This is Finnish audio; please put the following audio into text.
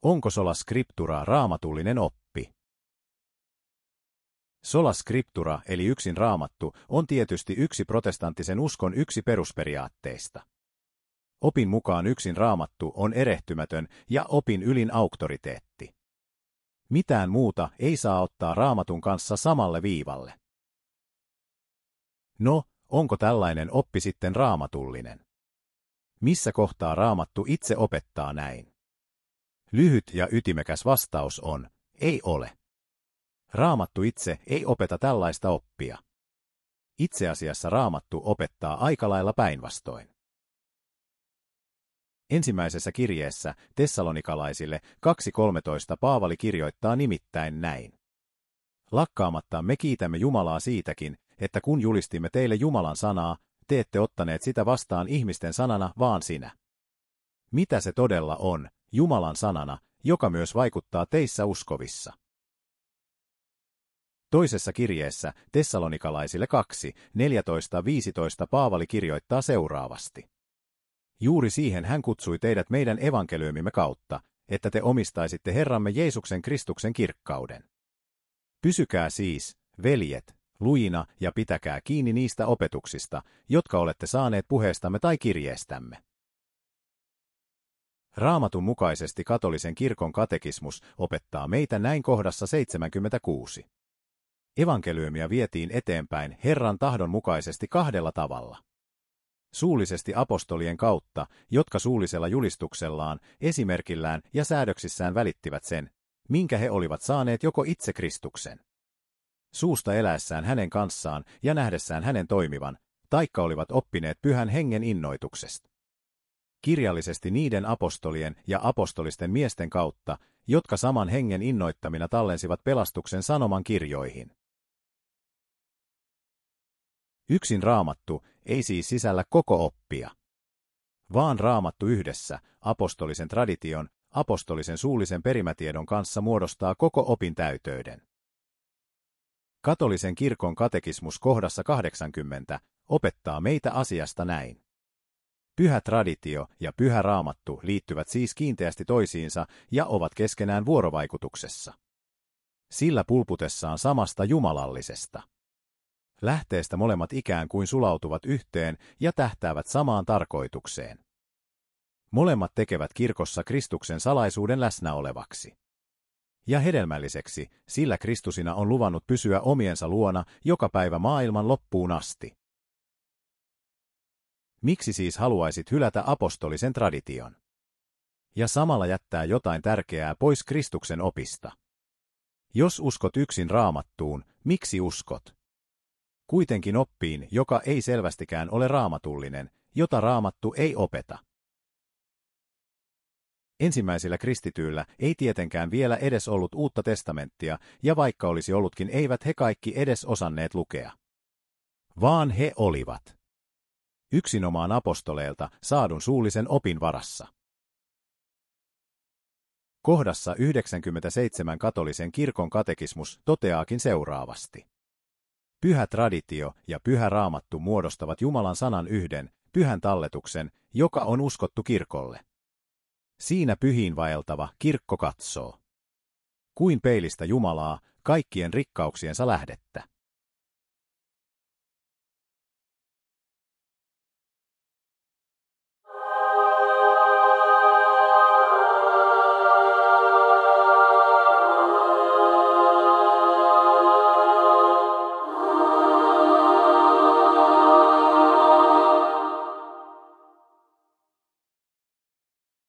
Onko sola scriptura raamatullinen oppi? Sola scriptura eli yksin raamattu on tietysti yksi protestanttisen uskon yksi perusperiaatteista. Opin mukaan yksin raamattu on erehtymätön ja opin ylin auktoriteetti. Mitään muuta ei saa ottaa raamatun kanssa samalle viivalle. No, onko tällainen oppi sitten raamatullinen? Missä kohtaa raamattu itse opettaa näin? Lyhyt ja ytimekäs vastaus on, ei ole. Raamattu itse ei opeta tällaista oppia. Itse asiassa raamattu opettaa aika lailla päinvastoin. Ensimmäisessä kirjeessä tessalonikalaisille 2.13 Paavali kirjoittaa nimittäin näin. Lakkaamatta me kiitämme Jumalaa siitäkin, että kun julistimme teille Jumalan sanaa, te ette ottaneet sitä vastaan ihmisten sanana, vaan sinä. Mitä se todella on, Jumalan sanana, joka myös vaikuttaa teissä uskovissa? Toisessa kirjeessä tessalonikalaisille 2.14-15 Paavali kirjoittaa seuraavasti. Juuri siihen hän kutsui teidät meidän evankeliumimme kautta, että te omistaisitte Herramme Jeesuksen Kristuksen kirkkauden. Pysykää siis, veljet, lujina ja pitäkää kiinni niistä opetuksista, jotka olette saaneet puheestamme tai kirjeestämme. Raamatun mukaisesti katolisen kirkon katekismus opettaa meitä näin kohdassa 76. Evankeliumia vietiin eteenpäin Herran tahdon mukaisesti kahdella tavalla. Suullisesti apostolien kautta, jotka suullisella julistuksellaan, esimerkillään ja säädöksissään välittivät sen, minkä he olivat saaneet joko itse Kristuksen. Suusta eläessään hänen kanssaan ja nähdessään hänen toimivan, taikka olivat oppineet Pyhän Hengen innoituksesta. Kirjallisesti niiden apostolien ja apostolisten miesten kautta, jotka saman hengen innoittamina tallensivat pelastuksen sanoman kirjoihin. Yksin raamattu ei siis sisällä koko oppia, vaan raamattu yhdessä apostolisen tradition, apostolisen suullisen perimätiedon kanssa muodostaa koko opin täyteyden. Katolisen kirkon katekismus kohdassa 80 opettaa meitä asiasta näin. Pyhä traditio ja pyhä raamattu liittyvät siis kiinteästi toisiinsa ja ovat keskenään vuorovaikutuksessa. Sillä pulputessaan samasta jumalallisesta lähteestä molemmat ikään kuin sulautuvat yhteen ja tähtäävät samaan tarkoitukseen. Molemmat tekevät kirkossa Kristuksen salaisuuden läsnä olevaksi ja hedelmälliseksi, sillä Kristusina on luvannut pysyä omiensa luona joka päivä maailman loppuun asti. Miksi siis haluaisit hylätä apostolisen tradition? Ja samalla jättää jotain tärkeää pois Kristuksen opista. Jos uskot yksin raamattuun, miksi uskot? Kuitenkin oppiin, joka ei selvästikään ole raamatullinen, jota raamattu ei opeta. Ensimmäisillä kristityillä ei tietenkään vielä edes ollut Uutta testamenttia, ja vaikka olisi ollutkin, eivät he kaikki edes osanneet lukea. Vaan he olivat yksinomaan apostoleilta saadun suullisen opin varassa. Kohdassa 97 katolisen kirkon katekismus toteaakin seuraavasti. Pyhä traditio ja pyhä raamattu muodostavat Jumalan sanan yhden, pyhän talletuksen, joka on uskottu kirkolle. Siinä pyhiin vaeltava kirkko katsoo kuin peilistä Jumalaa, kaikkien rikkauksiensa lähdettä.